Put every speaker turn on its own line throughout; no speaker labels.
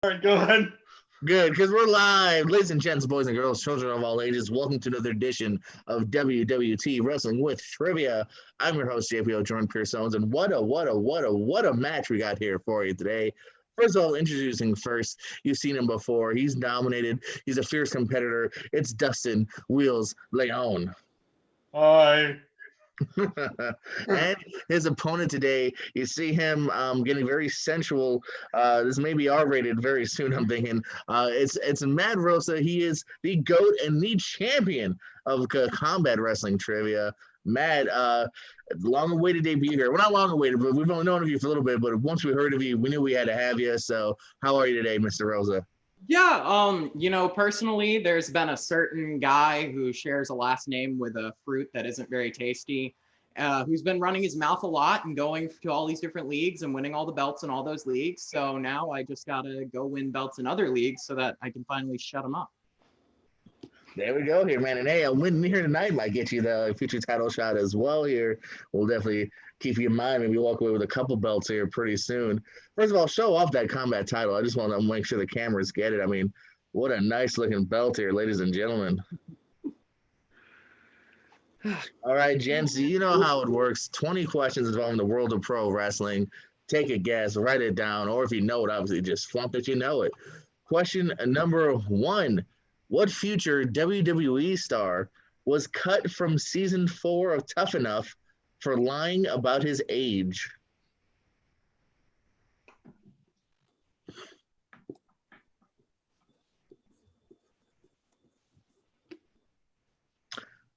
All right, go ahead.
Good, because we're live. Ladies and gents, boys and girls, children of all ages, welcome to another edition of WWT Wrestling with Trivia. I'm your host, JPO Jordan Pearson, and what a match we got here for you today. First of all, introducing first, you've seen him before. He's dominated. He's a fierce competitor. It's Dustin Wheels Lyon.
Hi.
And his opponent today, you see him getting very sensual. This may be R-rated very soon, I'm thinking. It's Matt Rosa. He is the GOAT and the champion of combat wrestling trivia. Matt, long-awaited debut here. Well, not long-awaited, but we've only known of you for a little bit. But once we heard of you, we knew we had to have you. So how are you today, Mr. Rosa?
Yeah, personally, there's been a certain guy who shares a last name with a fruit that isn't very tasty, who's been running his mouth a lot and going to all these different leagues and winning all the belts in all those leagues. So now I just gotta go win belts in other leagues so that I can finally shut him up.
There we go here, man. And hey, a win here tonight might get you the future title shot as well here. We'll definitely keep you in mind. Maybe walk away with a couple belts here pretty soon. First of all, show off that combat title. I just want to make sure the cameras get it. I mean, what a nice looking belt here, ladies and gentlemen. All right, gents, you know how it works. 20 questions involving the world of pro wrestling. Take a guess, write it down, or if you know it, obviously just flaunt that you know it. Question number one. What future WWE star was cut from season 4 of Tough Enough for lying about his age?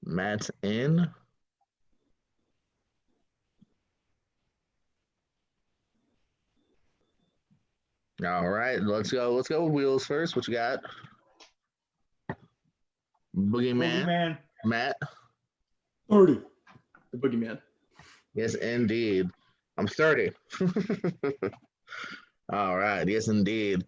Matt's in. All right, let's go. Let's go with Wheels first. What you got? Boogeyman. Matt.
30. The Boogeyman.
Yes, indeed. I'm 30. All right. Yes, indeed.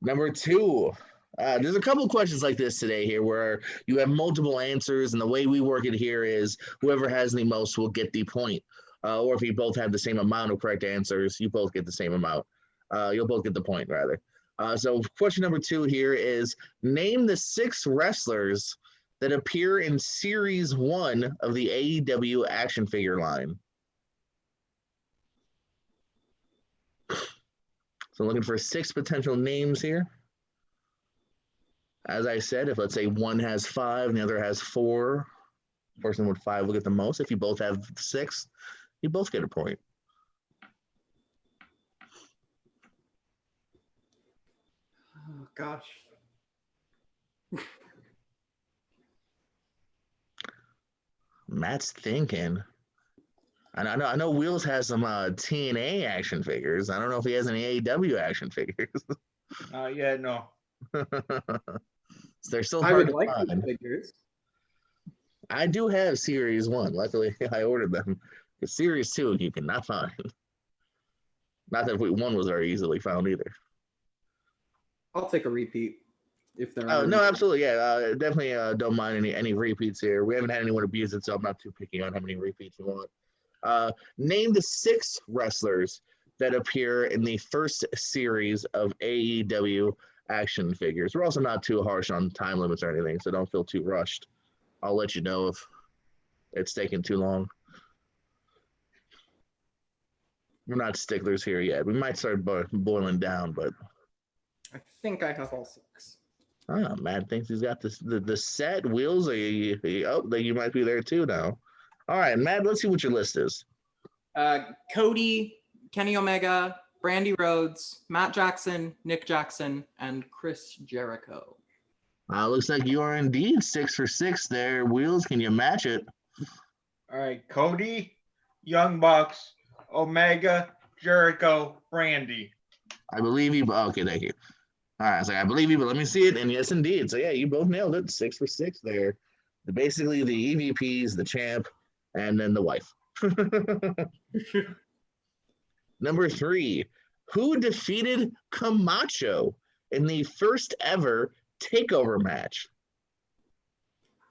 Number two. There's a couple questions like this today here where you have multiple answers, and the way we work it here is whoever has the most will get the point. Or if you both have the same amount of correct answers, you both get the same amount. You'll both get the point, rather. So question number two here is name the 6 wrestlers that appear in Series 1 of the AEW action figure line. So looking for 6 potential names here. As I said, if let's say one has 5 and the other has 4, the person with 5 will get the most. If you both have 6, you both get a point.
Oh, gosh.
Matt's thinking. I know Wheels has some TNA action figures. I don't know if he has any AEW action figures.
Yeah, no.
So they're still
I
hard
would
to
like
find.
those figures.
I do have Series 1. Luckily, I ordered them. The Series 2 you cannot find. Not that 1 was very easily found either.
I'll take a repeat if there
Oh
are.
no, absolutely, yeah. Definitely don't mind any repeats here. We haven't had anyone abuse it, so I'm not too picky on how many repeats you want. Name the 6 wrestlers that appear in the first series of AEW action figures. We're also not too harsh on time limits or anything, so don't feel too rushed. I'll let you know if it's taking too long. We're not sticklers here yet. We might start boiling down, but
I think I have all 6.
Matt thinks he's got the set. Wheels. You might be there too now. All right, Matt, let's see what your list is.
Cody, Kenny Omega, Brandy Rhodes, Matt Jackson, Nick Jackson, and Chris Jericho.
Looks like you are indeed 6 for 6 there. Wheels, can you match it?
All right, Cody, Young Bucks, Omega, Jericho, Brandy.
I believe you. Okay, thank you. All right, so I believe you, but let me see it. And yes, indeed. So yeah, you both nailed it. 6 for 6 there. Basically, the EVPs, the champ, and then the wife. Number 3, who defeated Camacho in the first ever takeover match?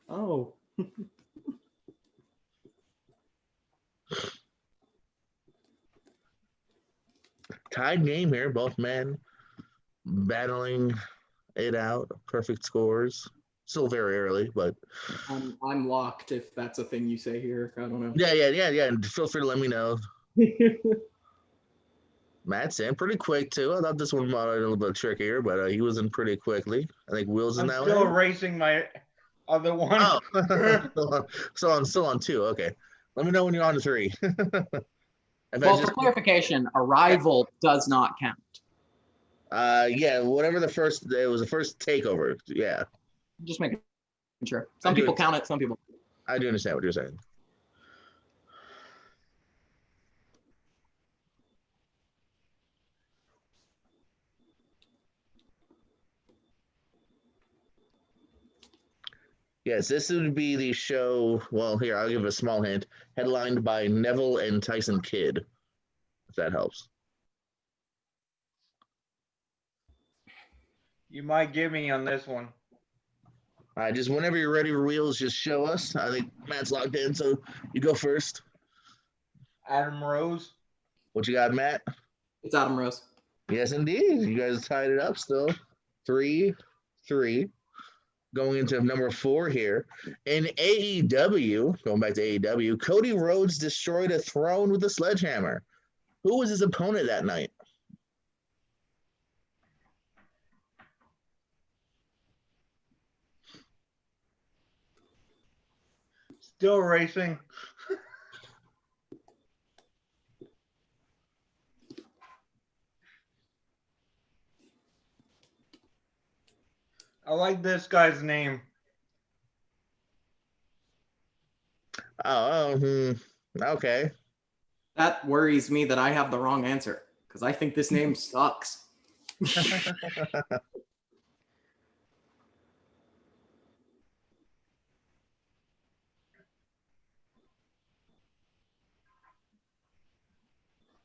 Oh.
Tied game here, both men battling it out. Perfect scores. Still very early, but
I'm locked if that's a thing you say here. I don't know.
yeah. And feel free to let me know. Matt's in pretty quick too. I thought this one might be a little bit trickier, but he was in pretty quickly. I think Will's in
I'm
that
still
one.
erasing my other one.
Oh, still on two. Okay, let me know when you're on to three.
Well, for clarification, arrival does not count.
Yeah, whatever it was the first takeover. Yeah,
Just making sure. Some people count it, some people.
I do understand what you're saying. Yes, this would be the show. Well, here, I'll give a small hint. Headlined by Neville and Tyson Kidd, if that helps.
You might give me on this one.
All right, just whenever you're ready for Wheels, just show us. I think Matt's locked in, so you go first.
Adam Rose.
What you got, Matt?
It's Adam Rose.
Yes, indeed. You guys tied it up still. 3-3. Going into number 4 here. In AEW, going back to AEW, Cody Rhodes destroyed a throne with a sledgehammer. Who was his opponent that night?
Still erasing. I like this guy's name.
Okay.
That worries me that I have the wrong answer because I think this name sucks.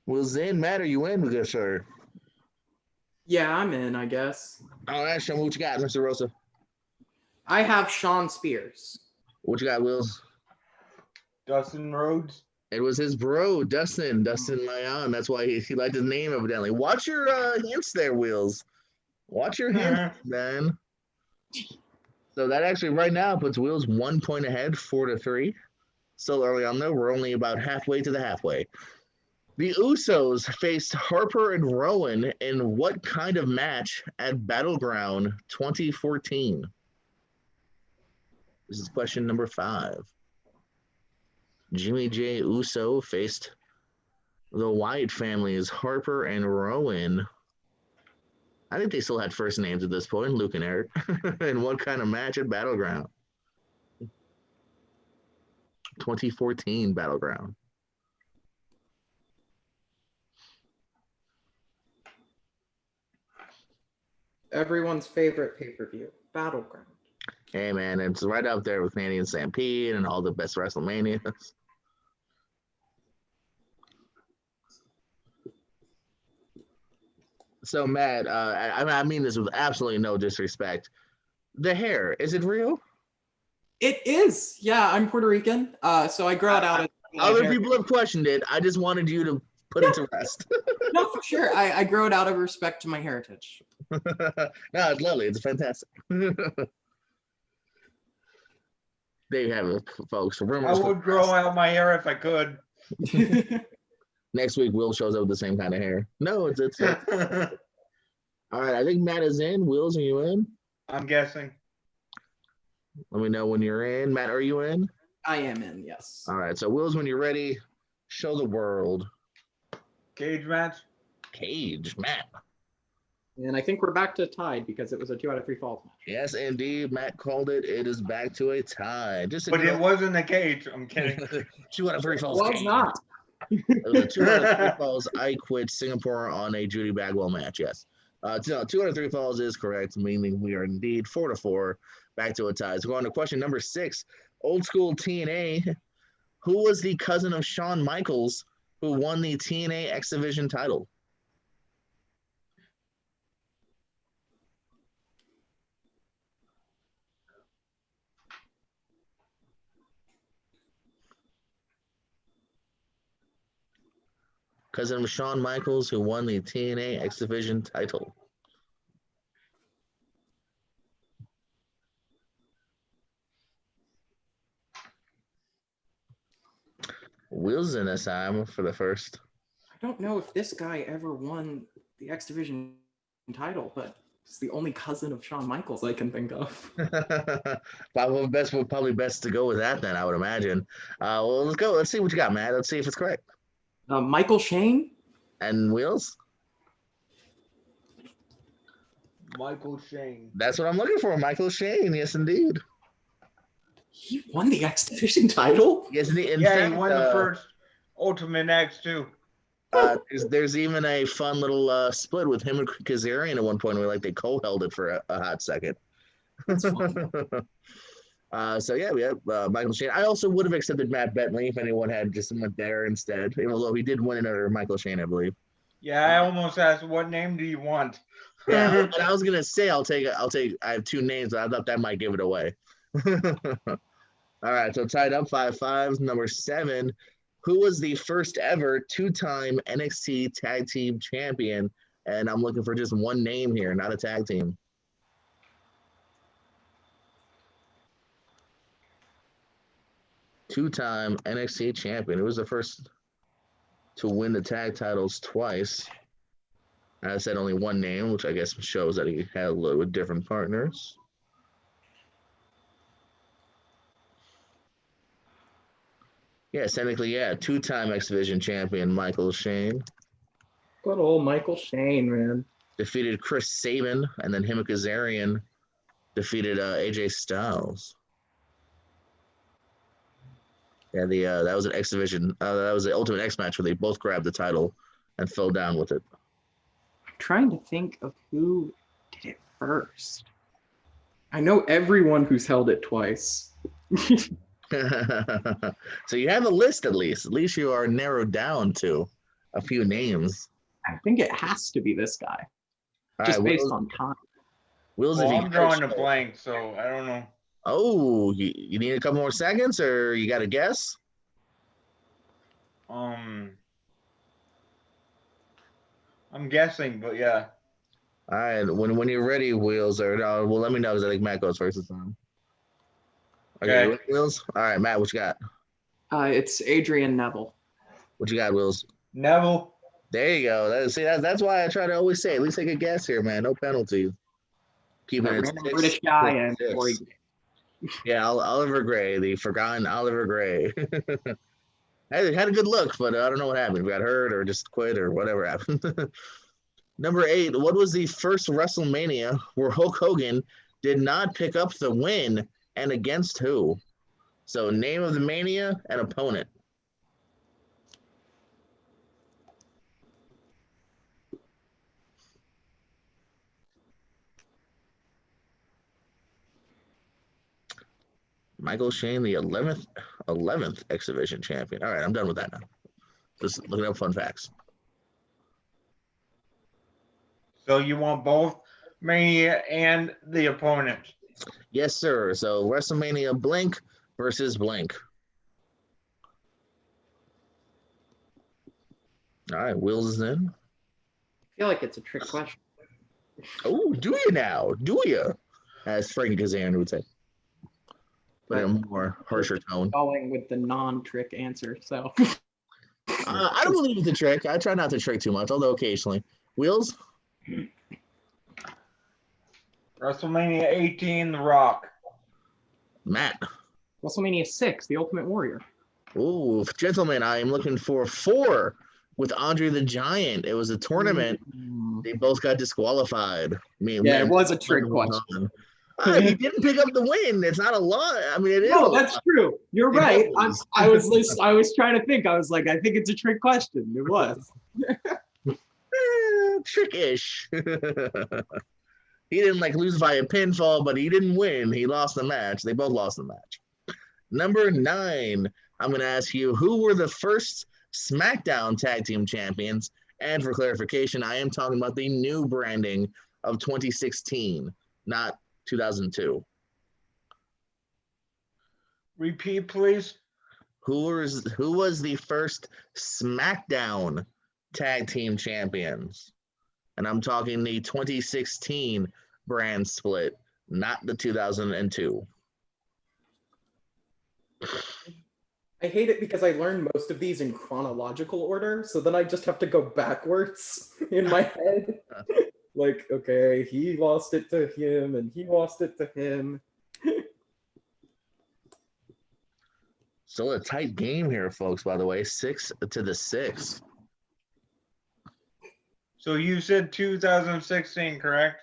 Well, Zane, Matt, are you in? Good, sir.
Yeah, I'm in, I guess.
All right, show me what you got, Mr. Rosa.
I have Sean Spears.
What you got, Wills?
Dustin Rhodes.
It was his bro, Dustin Lyon. That's why he liked his name, evidently. Watch your hints there, Wheels. Watch your hints, man. So that actually right now puts Wheels 1 point ahead, 4-3. Still early on, though. We're only about halfway to the halfway. The Usos faced Harper and Rowan in what kind of match at Battleground 2014? This is question number 5. Jimmy J. Uso faced the Wyatt families, Harper and Rowan. I think they still had first names at this point, Luke and Eric. In what kind of match at Battleground? 2014 Battleground.
Everyone's favorite pay-per-view, Battleground.
Hey, man, it's right up there with Canadian Stampede and all the best WrestleManias. So, Matt, I mean this with absolutely no disrespect. The hair, is it real?
It is. Yeah, I'm Puerto Rican, so I grow it out.
Other people have questioned it. I just wanted you to put it to rest.
No, for sure. I grow it out of respect to my heritage.
No, it's lovely. It's fantastic. There you have it, folks.
I would grow out my hair if I could.
Next week, Will shows up with the same kind of hair. No, it's all right. I think Matt is in. Will's, are you in?
I'm guessing.
Let me know when you're in. Matt, are you in?
I am in, yes.
All right. So, Will's, when you're ready, show the world.
Cage match.
Cage, Matt.
And I think we're back to tied because it was a 2 out of 3 falls match.
Yes, indeed. Matt called it. It is back to a tie.
But it wasn't a cage. I'm kidding.
2 out of 3 falls.
It was not.
It was a 2 out of 3 falls. I quit Singapore on a Judy Bagwell match. Yes. 2 out of 3 falls is correct, meaning we are indeed 4-4. Back to a tie. So, going to question number 6. Old school TNA. Who was the cousin of Shawn Michaels who won the TNA X Division title? Cousin of Shawn Michaels who won the TNA X Division title. Wheels in this time for the first.
I don't know if this guy ever won the X Division title, but it's the only cousin of Shawn Michaels I can think of.
Probably best to go with that then, I would imagine. Well, let's go. Let's see what you got, Matt. Let's see if it's correct.
Michael Shane?
And Wheels?
Michael Shane.
That's what I'm looking for. Michael Shane. Yes, indeed.
He won the X Division title?
Yes, indeed. In
Yeah,
fact,
he won the first Ultimate X too.
there's even a fun little split with him and Kazarian at one point where they co-held it for a hot second.
That's fun.
So yeah, we have Michael Shane. I also would have accepted Matt Bentley if anyone had just went there instead, although he did win another Michael Shane, I believe.
Yeah, I almost asked, what name do you want?
Yeah, and I was gonna say I'll take. I have two names, but I thought that might give it away. All right, so tied up 5-5. Number 7, who was the first ever 2-time NXT Tag Team Champion? And I'm looking for just one name here, not a tag team. Two-time NXT champion. Who was the first to win the tag titles twice? I said only one name, which I guess shows that he had a little with different partners. Yeah, technically, yeah, 2-time X Division champion Michael Shane.
Good old Michael Shane, man.
Defeated Chris Sabin, and then him and Kazarian defeated AJ Styles. Yeah, that was an X Division. That was the Ultimate X match where they both grabbed the title and fell down with it.
I'm trying to think of who did it first. I know everyone who's held it twice.
So you have a list at least. At least you are narrowed down to a few names.
I think it has to be this guy,
All
just
right,
based
Wills,
on time.
Wills,
Well,
if you
I'm drawing a blank, so I don't know.
Oh, you need a couple more seconds, or you got a guess?
I'm guessing, but yeah.
All right, when you're ready, Wheels, or well, let me know because I think Matt goes first this time. Okay,
Okay.
Wheels. All right, Matt, what you got?
It's Adrian Neville.
What you got, Wheels?
Neville.
There you go. That's why I try to always say at least take a guess here, man. No penalties. Keeping
A
it
random
6,
British guy and
6.
Corey.
Yeah, Oliver Gray, the forgotten Oliver Gray. Had a good look, but I don't know what happened. Got hurt or just quit or whatever happened. Number 8, what was the first WrestleMania where Hulk Hogan did not pick up the win and against who? So name of the Mania and opponent. Michael Shane, the 11th X Division champion. All right, I'm done with that now. Just looking up fun facts.
So you want both Mania and the opponent?
Yes, sir. So WrestleMania blank versus blank. All right, Wills is in.
I feel like it's a trick question.
Oh, do you now? Do you? As Frankie Kazarian would say. But in a more harsher tone.
Going with the non-trick answer, so.
I don't believe it's a trick. I try not to trick too much, although occasionally. Wheels?
WrestleMania 18, The Rock.
Matt?
WrestleMania 6, The Ultimate Warrior.
Ooh, gentlemen, I am looking for 4 with Andre the Giant. It was a tournament. They both got disqualified.
It was a trick question.
You didn't pick up the win. It's not a lot. I mean, it is.
No, that's true. You're right. I was trying to think. I was like, I think it's a trick question. It was.
Trickish. He didn't lose by a pinfall, but he didn't win. He lost the match. They both lost the match. Number 9, I'm going to ask you, who were the first SmackDown Tag Team Champions? And for clarification, I am talking about the new branding of 2016, not 2002.
Repeat, please.
Who was the first SmackDown Tag Team Champions? And I'm talking the 2016 brand split, not the 2002.
I hate it because I learned most of these in chronological order, so then I just have to go backwards in my head. Like, okay, he lost it to him, and he lost it to him.
Still a tight game here, folks, by the way. 6-6.
So you said 2016, correct?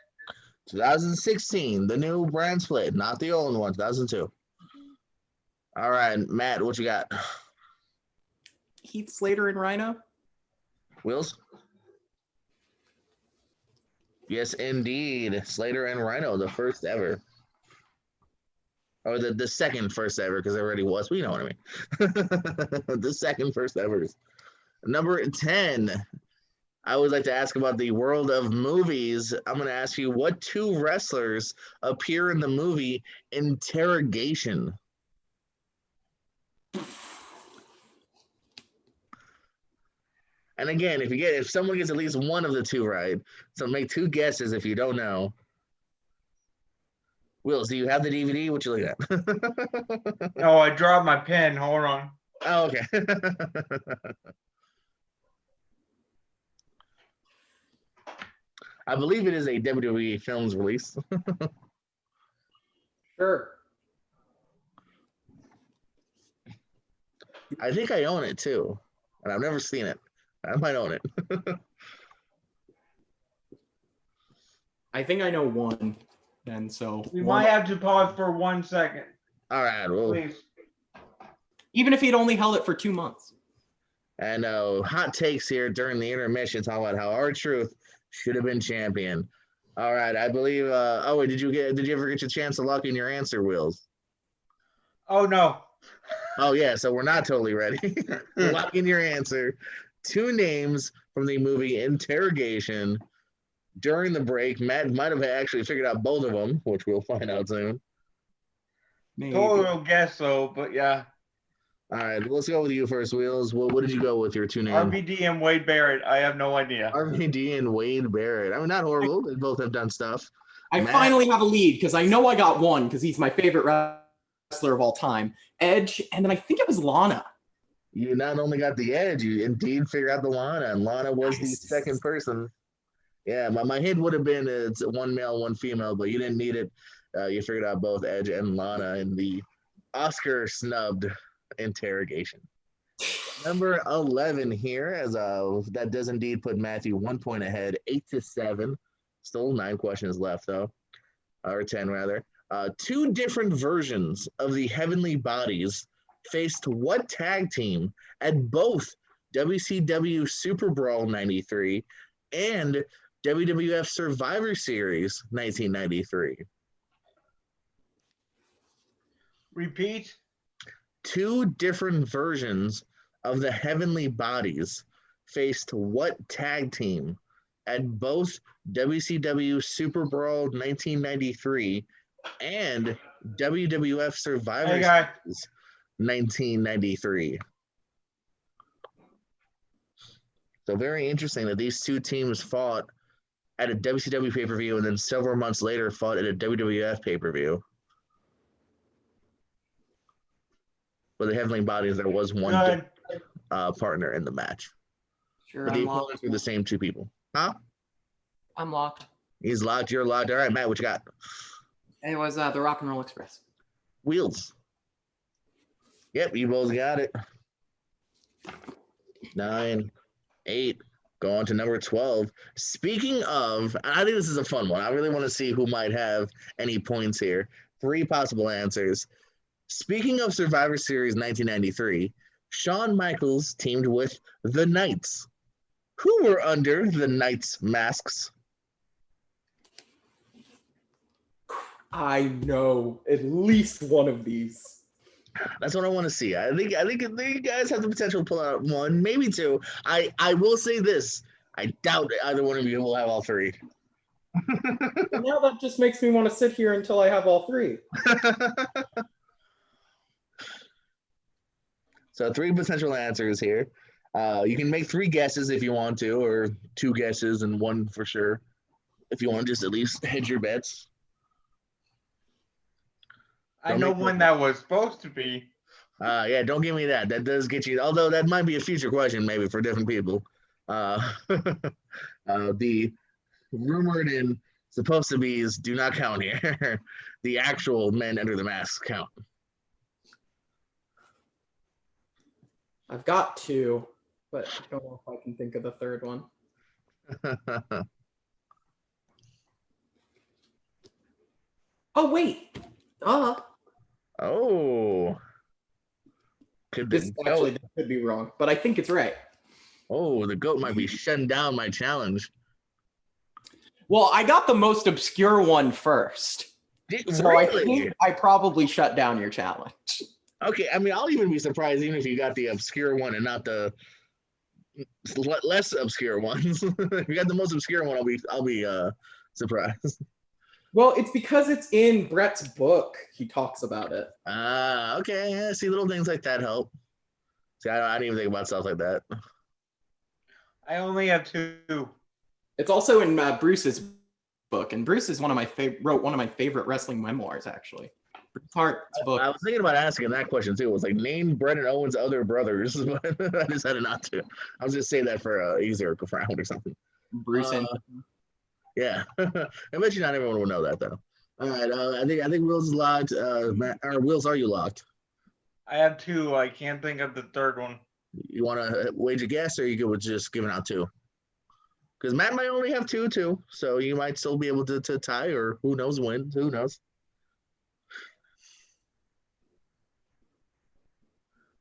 2016, the new brand split, not the old one, 2002. All right, Matt, what you got?
Heath Slater and Rhino?
Wheels? Yes, indeed. Slater and Rhino, the first ever. Or the second first ever, because there already was. We know what I mean. The second first ever. Number 10. I would like to ask about the world of movies. I'm going to ask you, what two wrestlers appear in the movie Interrogation? And again, if someone gets at least one of the two right, so make two guesses if you don't know. Wills, do you have the DVD? What you looking at?
No, I dropped my pen. Hold on.
Oh, okay. I believe it is a WWE Films release.
Sure.
I think I own it too, and I've never seen it. I might own it.
I think I know one, and so
We
one-
might have to pause for 1 second,
All right, well,
please.
even if he'd only held it for 2 months.
and hot takes here during the intermission talking about how R-Truth should have been champion. All right, I believe. Oh wait, did you ever get your chance to lock in your answer, Wills?
Oh no.
Oh yeah, so we're not totally ready. Lock in your answer. Two names from the movie Interrogation. During the break, Matt might have actually figured out both of them, which we'll find out soon.
Maybe.
Total guess though, but yeah.
All right, let's go with you first, Wheels. Well, what did you go with your two names?
RVD and Wade Barrett. I have no idea.
RVD and Wade Barrett. I mean, not horrible. They both have done stuff.
I
Matt?
finally have a lead because I know I got one because he's my favorite wrestler of all time. Edge, and then I think it was Lana.
You not only got the edge, you indeed figured out the Lana, and Lana was the
Nice.
second person. Yeah, my hint would have been it's one male, one female, but you didn't need it. You figured out both Edge and Lana in the Oscar snubbed Interrogation. Number 11 here, as that does indeed put Matthew 1 point ahead, 8-7. Still 9 questions left though, or 10 rather. Two different versions of the Heavenly Bodies faced what tag team at both WCW Super Brawl 93 and WWF Survivor Series 1993?
Repeat.
Two different versions of the Heavenly Bodies faced what tag team at both WCW Super Brawl 1993 and WWF Survivor
Hey guy.
Series 1993? So very interesting that these two teams fought at a WCW pay-per-view and then several months later fought at a WWF pay-per-view. But the Heavenly Bodies, there was one
Good.
partner in the match.
Sure,
But the
I'm locked.
opponents were the same two people. Huh?
I'm locked.
He's locked. You're locked. All right, Matt, what you got?
It was the Rock and Roll Express.
Wheels. Yep, you both got it. 9, 8. Go on to number 12. Speaking of, I think this is a fun one. I really want to see who might have any points here. 3 possible answers. Speaking of Survivor Series 1993, Shawn Michaels teamed with the Knights. Who were under the Knights' masks?
I know at least one of these.
That's what I want to see. I think you guys have the potential to pull out one, maybe two. I will say this. I doubt either one of you will have all 3.
Now that just makes me want to sit here until I have all 3.
So 3 potential answers here. You can make 3 guesses if you want to, or 2 guesses and 1 for sure. If you want to just at least hedge your bets.
I
Don't
know
make
one
no-
that was supposed to be.
Yeah, don't give me that. That does get you. Although that might be a future question, maybe for different people. The rumored and supposed to be is do not count here. The actual men under the mask count.
I've got two, but I don't know if I can think of the third one. Oh wait.
Oh.
This could be wrong, but I think it's right.
Oh, the goat might be shutting down my challenge.
Well, I got the most obscure one first. So
really?
I think I probably shut down your challenge.
Okay, I mean, I'll even be surprised even if you got the obscure one and not the less obscure ones. If you got the most obscure one, I'll be surprised.
Well, it's because it's in Brett's book. He talks about it.
Okay. Yeah, see, little things like that help. See, I didn't even think about stuff like that.
I only have two.
It's also in Bruce's book, and Bruce is wrote one of my favorite wrestling memoirs, actually. Bruce Hart's book.
I was thinking about asking that question too. It was like name Brett and Owen's other brothers, but I decided not to. I was just saying that for easier round or something.
Bruce and
yeah, I bet you not everyone will know that though. All right, I think Will's is locked. Matt, or Will's, are you locked?
I have two. I can't think of the third one.
You want to wage a guess, or you good with just giving out two? Because Matt might only have two too, so you might still be able to tie, or who knows when? Who knows?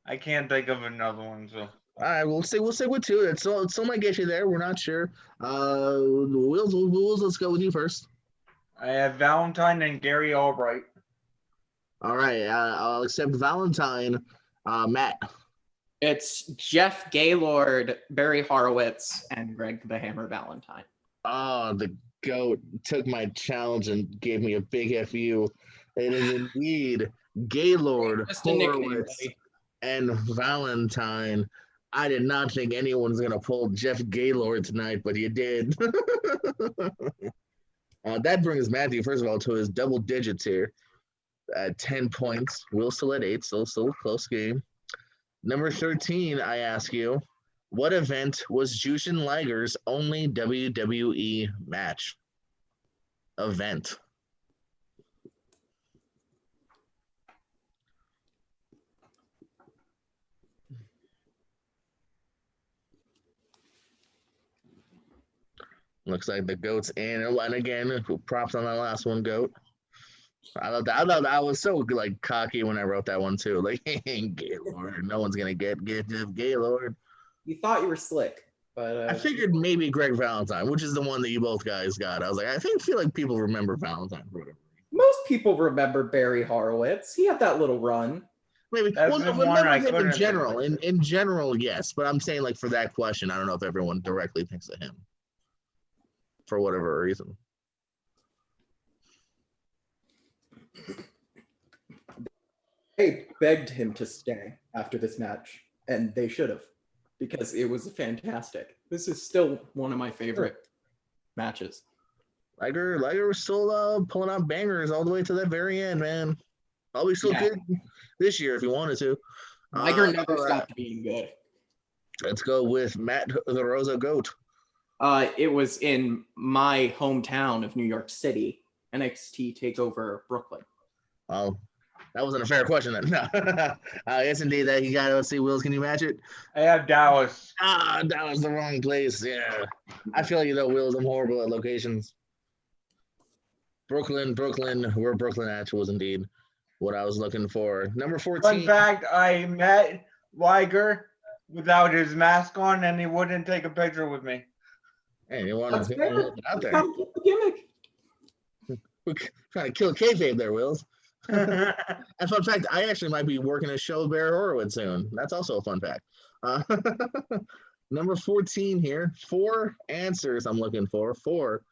I can't think of another one. So.
All right, we'll stick with two. It still might get you there. We're not sure. Wills, let's go with you first.
I have Valentine and Gary Albright.
All right, I'll accept Valentine. Matt.
It's Jeff Gaylord, Barry Horowitz, and Greg the Hammer Valentine.
Oh, the GOAT took my challenge and gave me a big FU. It is indeed Gaylord, Horowitz, and Valentine. I did not think anyone's going to pull Jeff Gaylord tonight, but you did. That brings Matthew, first of all, to his double digits here at 10 points. Will still at 8, still a close game. Number 13, I ask you, what event was Jushin Liger's only WWE match? Event. Looks like the GOAT's in. And again, props on that last one, GOAT. I thought I was so like cocky when I wrote that one too. Like, Gaylord, no one's gonna get Jeff Gaylord.
You thought you were slick, but
I figured maybe Greg Valentine, which is the one that you both guys got. I was like, I feel like people remember Valentine for whatever.
Most people remember Barry Horowitz. He had that little run.
Maybe.
That's
Well, no,
the one
remember
I
him in
couldn't
general.
think of.
In general, yes. But I'm saying like for that question, I don't know if everyone directly thinks of him for whatever reason.
They begged him to stay after this match, and they should have, because it was fantastic. This is still one of my favorite matches.
Liger was still pulling out bangers all the way to that very end, man. Probably still good this year if he wanted to.
Liger never stopped being good.
Let's go with Matt the Rosa GOAT.
It was in my hometown of New York City, NXT TakeOver Brooklyn.
Oh, that wasn't a fair question then. No. Yes, indeed. That you got to see. Wills, can you match it?
I have Dallas.
That was the wrong place. Yeah. I feel you though, Wills. I'm horrible at locations. Brooklyn. Where Brooklyn at was indeed what I was looking for. Number 14.
Fun fact, I met Liger without his mask on, and he wouldn't take a picture with me.
Hey, you want to get out there?
Gotta keep the gimmick.
We're trying to kill kayfabe there, Wills. And fun fact, I actually might be working a show with Barry Horowitz soon. That's also a fun fact. Number 14 here. 4 answers I'm looking for. 4.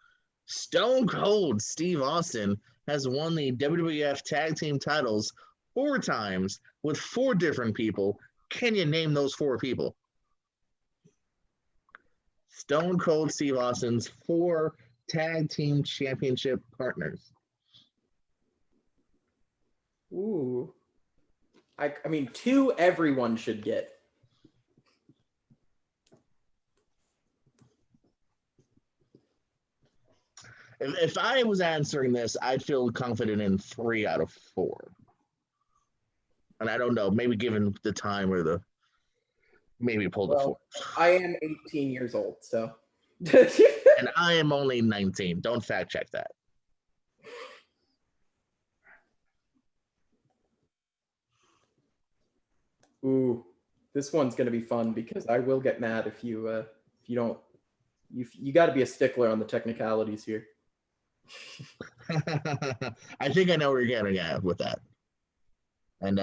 Stone Cold Steve Austin has won the WWF Tag Team titles 4 times with 4 different people. Can you name those 4 people? Stone Cold Steve Austin's 4 Tag Team Championship partners.
Ooh. I mean, 2 everyone should get.
If I was answering this, I'd feel confident in 3 out of 4. And I don't know, maybe given the time or the maybe pull the 4.
I am 18 years old, so.
And I am only 19. Don't fact check that.
Ooh, this one's gonna be fun because I will get mad if you don't. You got to be a stickler on the technicalities here.
I think I know where you're getting at with that. And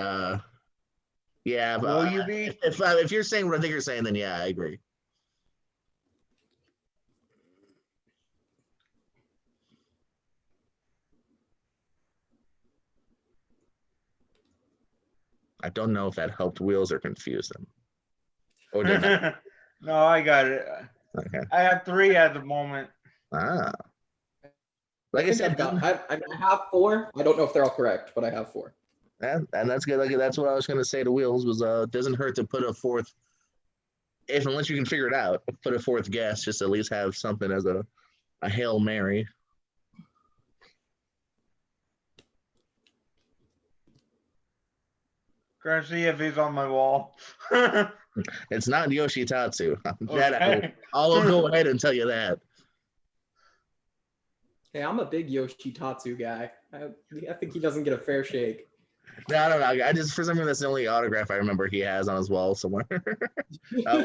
yeah,
Will you be?
if you're saying what I think you're saying, then yeah, I agree. I don't know if that helped Wheels or confused them. Or did not.
No, I got it.
Okay.
I have 3 at the moment.
Ah. Like I said,
I have 4. I don't know if they're all correct, but I have 4.
yeah, and that's good. Like that's what I was gonna say to Wheels was it doesn't hurt to put a 4th, unless you can figure it out, put a 4th guess, just at least have something as a Hail Mary.
Gonna see if he's on my wall.
It's not Yoshitatsu. That
Okay.
I'll go ahead and tell you that.
Hey, I'm a big Yoshitatsu guy. I think he doesn't get a fair shake.
No, I don't know. I just, for some reason, that's the only autograph I remember he has on his wall somewhere. I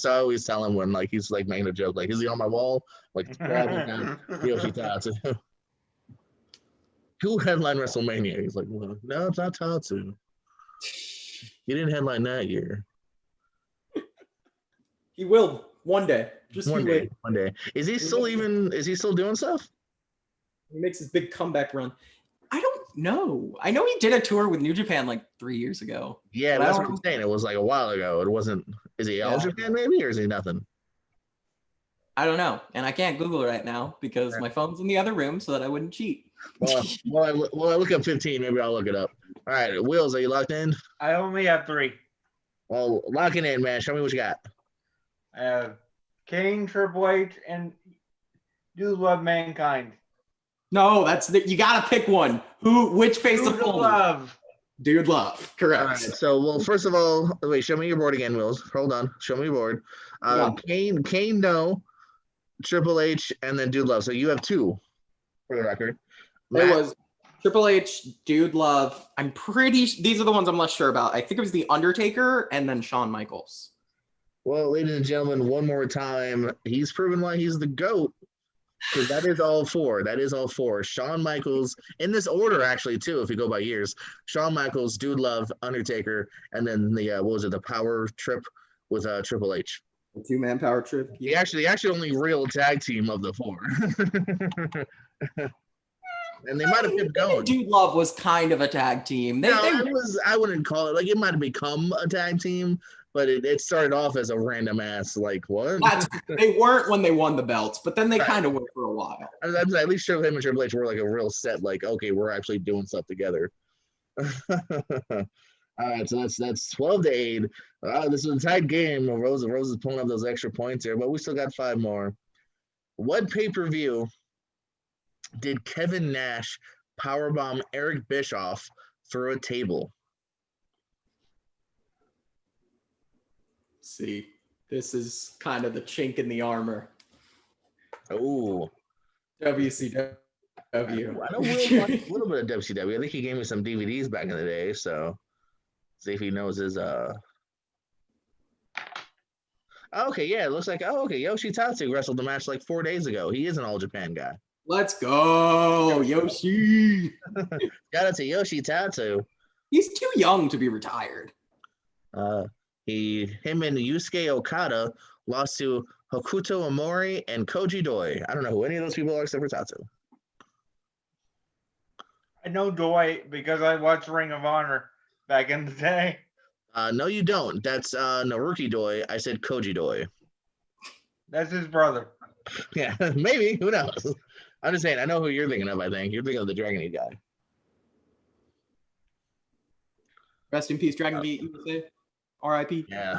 always tell him when like he's like making a joke, like, is he on my wall? Like, grab him down, Yoshitatsu. Who headlined WrestleMania? He's like, well, no, it's not Tatsu. He didn't headline that year.
He will one day. Just
One
you
day.
wait.
One day. Is he still doing stuff?
He makes his big comeback run.
I don't know. I know he did a tour with New Japan like 3 years ago.
Yeah,
But
that's what I'm saying. It was like a while ago. It wasn't. Is he All
Yeah.
Japan maybe, or is he nothing?
I don't know. And I can't Google it right now because my phone's in the other room so that I wouldn't cheat.
Well, I look up 15. Maybe I'll look it up. All right, Wheels, are you locked in?
I only have 3.
Well, lock it in, man. Show me what you got.
I have King, Triple H, and Dude Love Mankind.
No, you gotta pick one. Which face of
Dude
full?
Love.
Dude Love. Correct.
All right. So, well, first of all, wait. Show me your board again, Wheels. Hold on. Show me your board. Kane, no. Triple H, and then Dude Love. So you have 2, for the record.
It was Triple H, Dude Love. I'm pretty. These are the ones I'm less sure about. I think it was The Undertaker and then Shawn Michaels.
Well, ladies and gentlemen, one more time, he's proven why he's the GOAT. Because that is all 4. That is all 4. Shawn Michaels, in this order, actually, too, if you go by years. Shawn Michaels, Dude Love, Undertaker, and then the power trip with Triple H.
The 2-man power trip.
The actually only real tag team of the 4. And they might have kept going.
Dude Love was kind of a tag team.
I wouldn't call it, like, it might have become a tag team, but it started off as a random ass, like, what?
They weren't when they won the belts, but then they kind of were for a while.
At least him and Triple H were like a real set, like, okay, we're actually doing stuff together. All right, so that's 12-8. This is a tight game. Rosa's pulling up those extra points here, but we still got 5 more. What pay-per-view did Kevin Nash powerbomb Eric Bischoff through a table?
See, this is kind of the chink in the armor.
Oh,
WCW.
I know Will watched a little bit of WCW. I think he gave me some DVDs back in the day, so see if he knows his Okay, yeah, it looks like Yoshitatsu wrestled the match like 4 days ago. He is an All Japan guy.
Let's go, Yoshi.
Shout out to Yoshitatsu.
He's too young to be retired.
Him and Yusuke Okada lost to Hokuto Omori and Koji Doi. I don't know who any of those people are except for Tatsu.
I know Dwight because I watched Ring of Honor back in the day.
No, you don't. That's Naruki Doi. I said Koji Doi.
That's his brother.
Yeah, maybe. Who knows? I'm just saying, I know who you're thinking of, I think. You're thinking of the Dragon Age guy.
Rest in peace, Dragon Gate USA. R.I.P.
Yeah.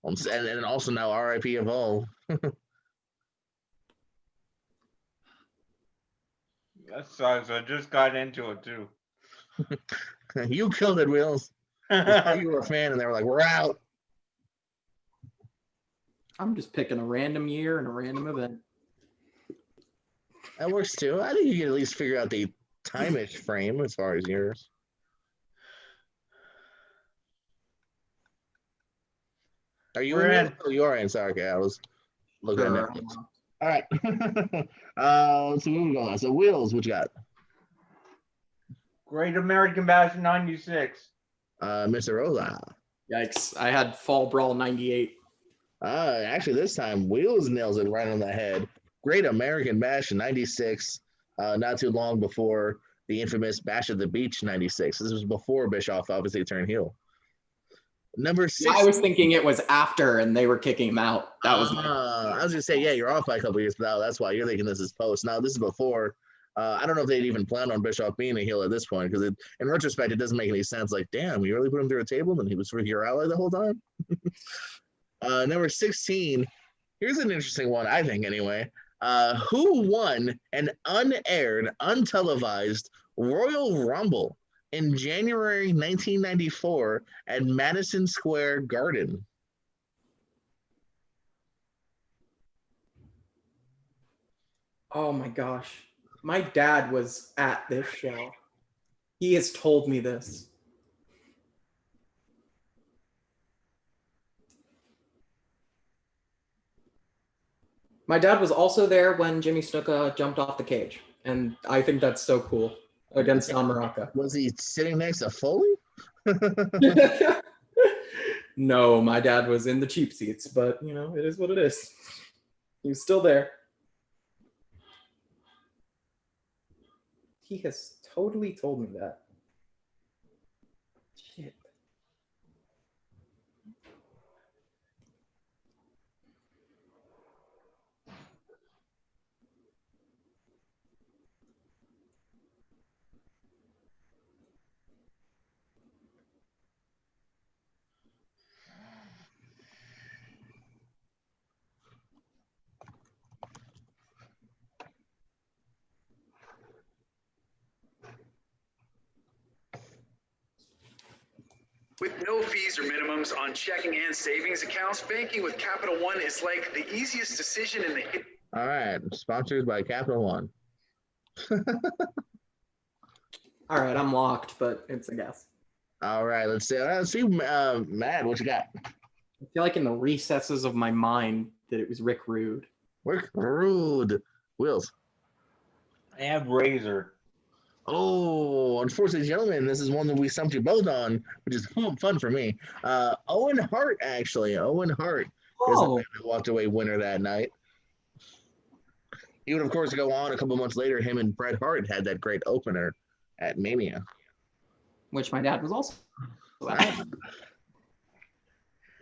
And also now RIP Evolve.
That sucks. I just got into it too.
You killed it, Wheels. You were a fan, and they were like, "We're out."
I'm just picking a random year and a random event.
That works too. I think you can at least figure out the time-ish frame as far as yours. Are you
We're
in?
in.
Oh, you are in. Sorry, okay. I was looking at
Sure.
Netflix. All right. So moving on. So Wheels, what you got?
Great American Bash 96.
Mr. Rosa.
Yikes. I had Fall Brawl 98.
Actually, this time Wheels nails it right on the head. Great American Bash in '96. Not too long before the infamous Bash at the Beach '96. This was before Bischoff obviously turned heel. Number 6.
I was thinking it was after and they were kicking him out. That was
I was gonna say, yeah, you're off by a couple years now. That's why you're thinking this is post. Now this is before. I don't know if they'd even planned on Bischoff being a heel at this point, because in retrospect, it doesn't make any sense. Like, damn, you really put him through a table and he was your ally the whole time? Number 16. Here's an interesting one, I think, anyway. Who won an unaired, untelevised Royal Rumble in January 1994 at Madison Square Garden?
Oh my gosh. My dad was at this show. He has told me this. My dad was also there when Jimmy Snuka jumped off the cage. And I think that's so cool against Don Maraca.
Was he sitting next to Foley?
No, my dad was in the cheap seats, but you know, it is what it is. He was still there. He has totally told me that. Shit.
With no fees or minimums on checking and savings accounts, banking with Capital One is like the easiest decision in the history.
All right, sponsored by Capital One.
all right. I'm locked, but it's a guess.
All right, let's see, Matt, what you got?
I feel like in the recesses of my mind that it was Rick Rude.
Rick Rude. Wheels.
I have Razor.
Oh, unfortunately, gentlemen, this is one that we stumped you both on, which is fun for me. Owen Hart, actually. Owen Hart is the man who walked away winner that night. He would, of course, go on a couple months later. Him and Bret Hart had that great opener at Mania.
Which my dad was also at.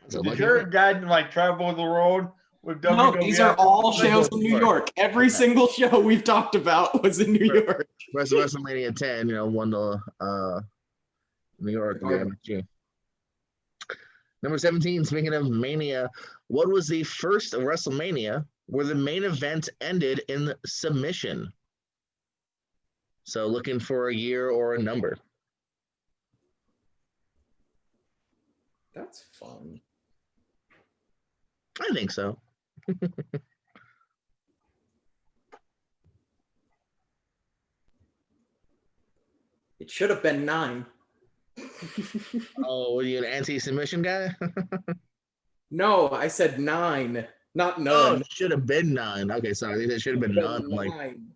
So
Did your dad like travel the road with WWF?
No, these are all shows in New York. Every single show we've talked about was in New York.
WrestleMania 10, won the New York. Number 17, speaking of Mania, what was the first WrestleMania where the main event ended in submission? So looking for a year or a number.
That's fun.
I think so.
It should have been 9.
Oh, were you an anti-submission guy?
No, I said 9, not
Oh,
none.
it should have been 9. Okay, sorry. It should have been none. Like,
9.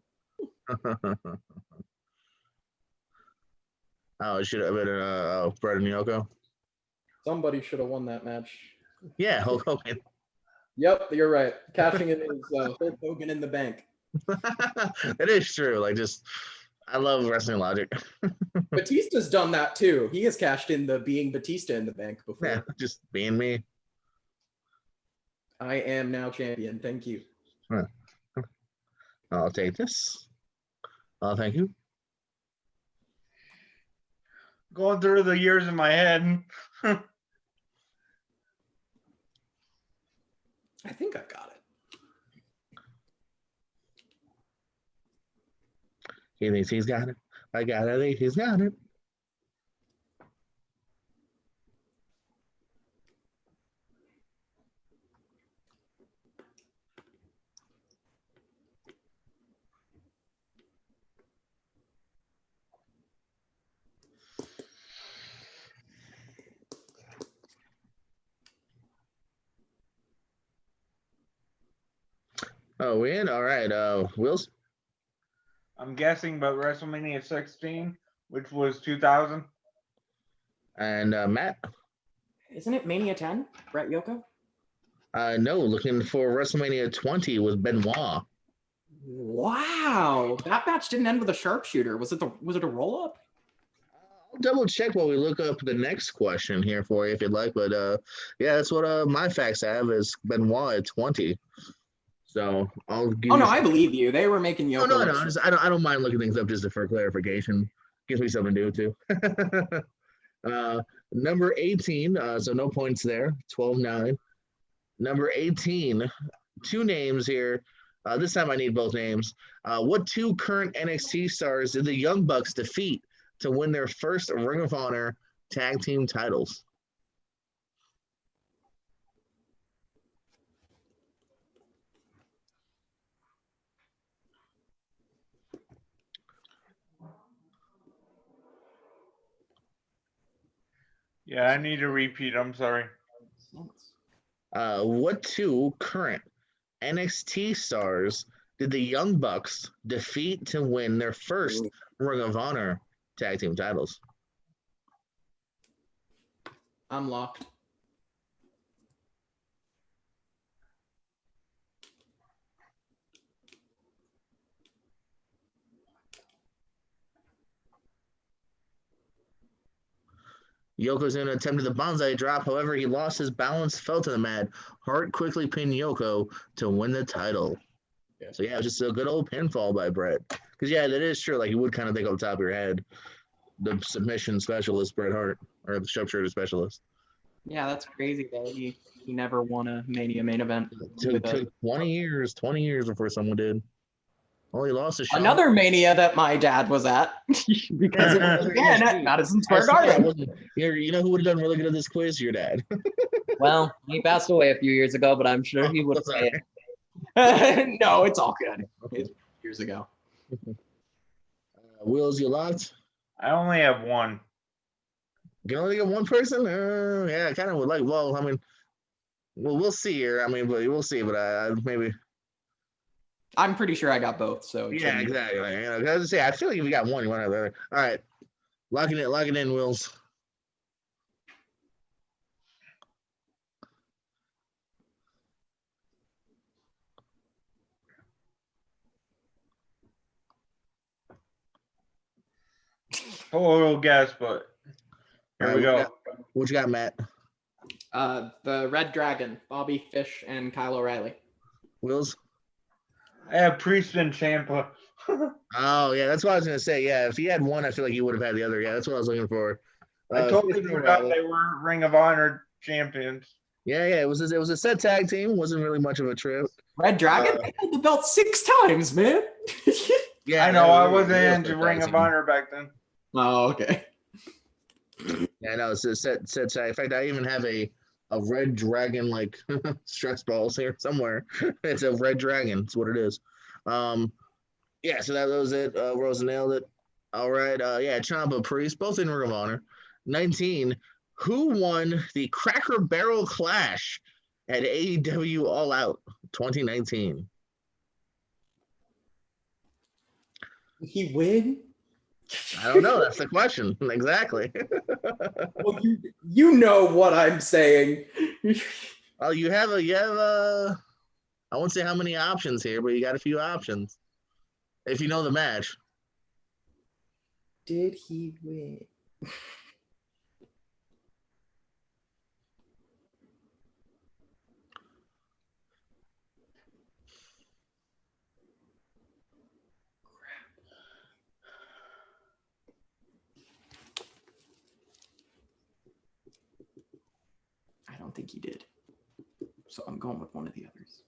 oh, it should have been Bret and Yoko.
Somebody should have won that match.
Yeah, Hulk Hogan.
Yep, you're right. Cashing in is Hulk Hogan in the bank.
That is true. Like, I love wrestling logic.
Batista's done that too. He has cashed in the being Batista in the bank before.
Yeah, just being me.
I am now champion. Thank you.
I'll take this. Thank you.
going through the years in my head.
I think I got it.
He thinks he's got it. I got it. I think he's got it. Oh, we in? All right. Wills
I'm guessing, but WrestleMania 16, which was 2000.
and Matt.
Isn't it Mania 10? Brett Yoko?
No, looking for WrestleMania 20 with Benoit.
Wow, that match didn't end with a sharpshooter. Was it a roll up?
I'll double check while we look up the next question here for you if you'd like. But yeah, that's what my facts have is Benoit at 20. So I'll give
Oh
you
no,
some-
I believe you. They were making Yoko.
No.
look
I don't mind looking things up just for clarification. Gives me something to do too. Number 18, so no points there. 12-9. Number 18, two names here. This time I need both names. What two current NXT stars did the Young Bucks defeat to win their first Ring of Honor tag team titles?
Yeah, I need to repeat. I'm sorry.
What two current NXT stars did the Young Bucks defeat to win their first Ring of Honor tag team titles?
I'm locked.
Yokozuna attempted the Banzai drop, however, he lost his balance, fell to the mat. Hart quickly pinned Yoko to win the title.
Yeah.
So, yeah, it was just a good old pinfall by Brett. Because, yeah, that is true. Like, you would kind of think off the top of your head, the submission specialist, Bret Hart, or the sharpshooter specialist.
Yeah, that's crazy that he never won a Mania main event.
Took 20 years before someone did. Only lost a shot.
Another Mania that my dad was at because it was again at Madison Square Garden.
You know who would have done really good at this quiz? Your dad.
Well, he passed away a few years ago, but I'm sure he would say it.
No, it's all good. It's years ago.
Wills, you locked?
I only have one.
You can only get one person? Yeah, I kind of would like. Well, I mean, we'll see here. I mean, but we'll see. But I maybe.
I'm pretty sure I got both. So it
Yeah,
shouldn't-
exactly. You know, 'cause I was gonna say, I feel like if you got one, you want to have the other. All right, lock it in, Wills.
Total guess, but here we go.
What you got, Matt?
The Red Dragon, Bobby Fish, and Kyle O'Reilly.
Wills?
I have Priest and Ciampa.
Oh, yeah, that's what I was gonna say. Yeah, if he had one, I feel like he would have had the other. Yeah, that's what I was looking for.
I totally forgot they were Ring of Honor champions.
Yeah, it was a set tag team. Wasn't really much of a trip.
Red Dragon they held the belt 6 times, man.
Yeah,
I know.
they
I
were-
wasn't
they were
into
set
Ring
tag
of
team.
Honor back then.
Oh, okay.
Yeah, no, it's a set tag. In fact, I even have a red dragon like stress balls here somewhere. It's a red dragon. It's what it is. Yeah, so that was it. Rosa nailed it. All right. Yeah, Ciampa, Priest, both in Ring of Honor. 19. Who won the Cracker Barrel Clash at AEW All Out 2019?
He win?
I don't know. That's the question. Exactly.
Well, you know what I'm saying.
Well, you have a. I won't say how many options here, but you got a few options. If you know the match.
Did he win?
think he did. So I'm going with one of the others.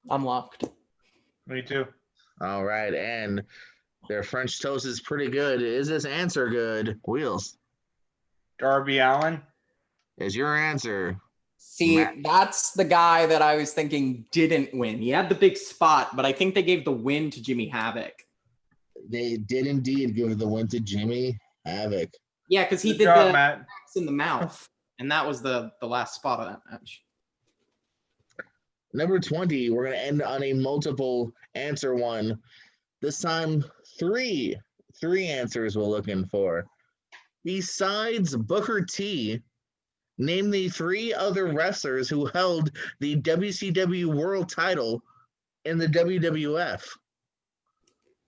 I'm locked.
Me too.
All right, and their French toast is pretty good. Is this answer good? Wheels
Darby Allin.
is your answer.
See,
Matt.
that's the guy that I was thinking didn't win. He had the big spot, but I think they gave the win to Jimmy Havoc.
They did indeed give the win to Jimmy Havoc.
Yeah, because he
Good
did
job,
the
Matt.
axe in the mouth, and that was the last spot of that match.
Number 20, we're going to end on a multiple answer one. This time, three answers we're looking for. Besides Booker T, name the 3 other wrestlers who held the WCW World Title in the WWF.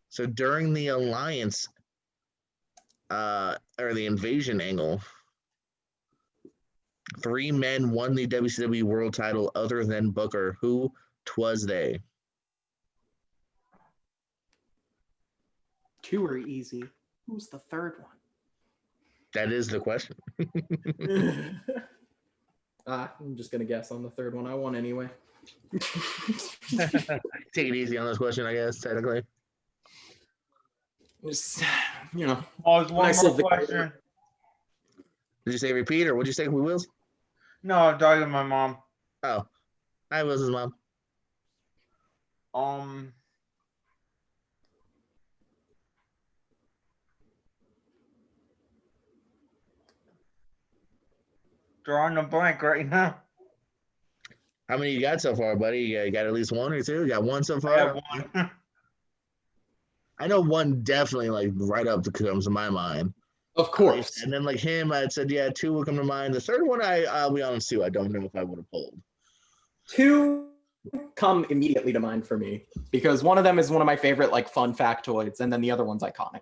So during the Alliance or the Invasion angle, 3 men won the WCW World Title other than Booker. Who twas they?
2 are easy. Who's the third one?
That is the question.
I'm just gonna guess on the third one. I won anyway.
Take it easy on this question, I guess, technically.
Just, you know.
Oh, there's one
Nice
more
little victory.
question.
Did you say repeat or what'd you say, Wheels?
No, I'm talking to my mom.
Oh, hi, Wheels' mom.
Drawing a blank right now.
How many you got so far, buddy? You got at least 1 or 2? You got 1 so
I
far?
have one.
I know 1 definitely like right up comes to my mind.
Of course.
And then like him, I said, yeah, 2 would come to mind. The third one, I'll be honest too, I don't know if I would have pulled.
2 come immediately to mind for me because one of them is one of my favorite like fun factoids, and then the other one's iconic.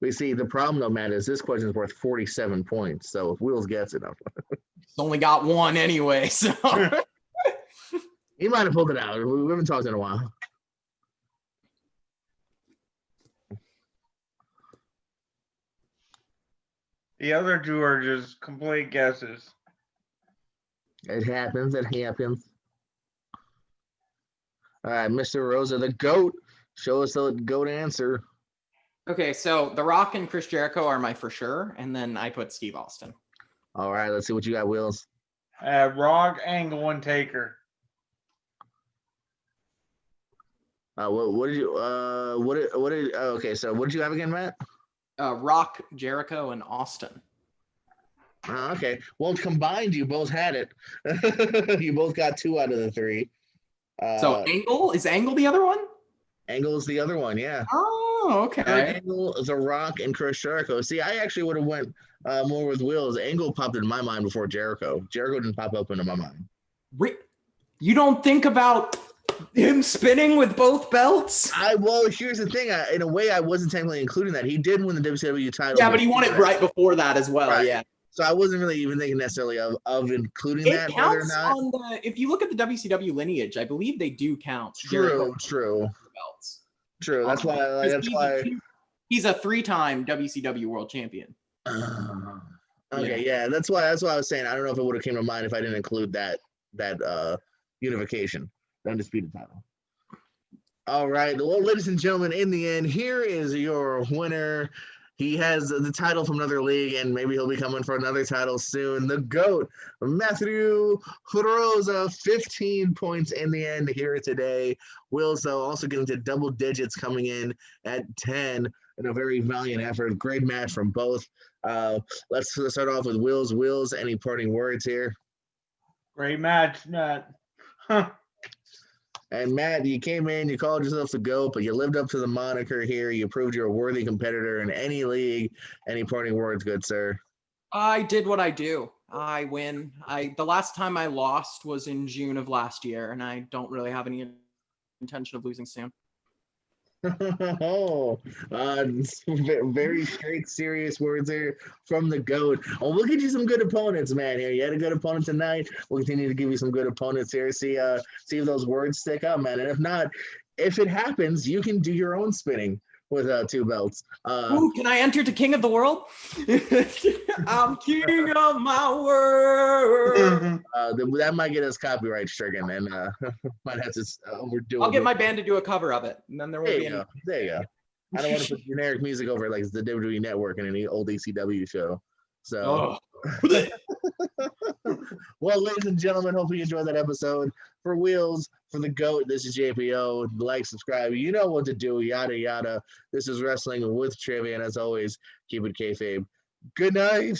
We see the problem though, Matt, is this question is worth 47 points. So if Wheels gets it,
It's only got 1 anyway, so
he might have pulled it out. We haven't talked in a while.
The other 2 are just complete guesses.
It happens. It happens. All right, Mr. Rosa, the GOAT. Show us the GOAT answer.
Okay, so The Rock and Chris Jericho are my for sure, and then I put Steve Austin.
All right, let's see what you got, Wheels.
Rock, Angle, and Taker.
What did you okay, so what did you have again, Matt?
Rock, Jericho, and Austin.
Okay. Well, combined, you both had it. You both got 2 out of the 3.
So Angle? Is Angle the other one?
Angle's the other one, yeah.
Oh, okay.
Angle, The Rock, and Chris Jericho. See, I actually would have went more with Wheels. Angle popped in my mind before Jericho. Jericho didn't pop up into my mind.
You don't think about him spinning with both belts?
Well, here's the thing. In a way, I wasn't technically including that. He did win the WCW title.
Yeah, but he won it right before that as well. Right. Yeah.
So I wasn't really even thinking necessarily of including
It
that.
counts
whether or not.
on the. If you look at the WCW lineage, I believe they do count.
True.
Belts.
True. That's why. That's
he's a 3-time WCW World Champion.
Okay. Yeah. That's why I was saying. I don't know if it would have came to mind if I didn't include that unification, the undisputed title. All right. Well, ladies and gentlemen, in the end, here is your winner. He has the title from another league, and maybe he'll be coming for another title soon. The GOAT, Matthew Rosa, 15 points in the end here today. Wills, though, also getting to double digits, coming in at 10 in a very valiant effort. Great match from both. Let's start off with Wills. Wills, any parting words here?
Great match, Matt.
And Matt, you came in, you called yourself the GOAT, but you lived up to the moniker here. You proved you're a worthy competitor in any league. Any parting words, good sir?
I did what I do. I win. The last time I lost was in June of last year, and I don't really have any intention of losing soon.
Oh, very straight, serious words there from the GOAT. Oh, we'll get you some good opponents, man. Here, you had a good opponent tonight. We'll continue to give you some good opponents here. See if those words stick up, man. And if not, if it happens, you can do your own spinning with 2 belts.
Ooh, can I enter to King of the World? I'm king of my world.
That might get us copyright stricken, and might have to overdo it.
I'll get my band to do a cover of it, and then there won't
There
be
you
any.
go. There you go. I don't want to put generic music over like the WWE Network and any old ECW show. So, well, ladies and gentlemen, hope you enjoyed that episode. For Wheels, for the GOAT, this is JPO. Like, subscribe. You know what to do. Yada yada. This is Wrestling with Trivia, and as always, keep it kayfabe. Good night.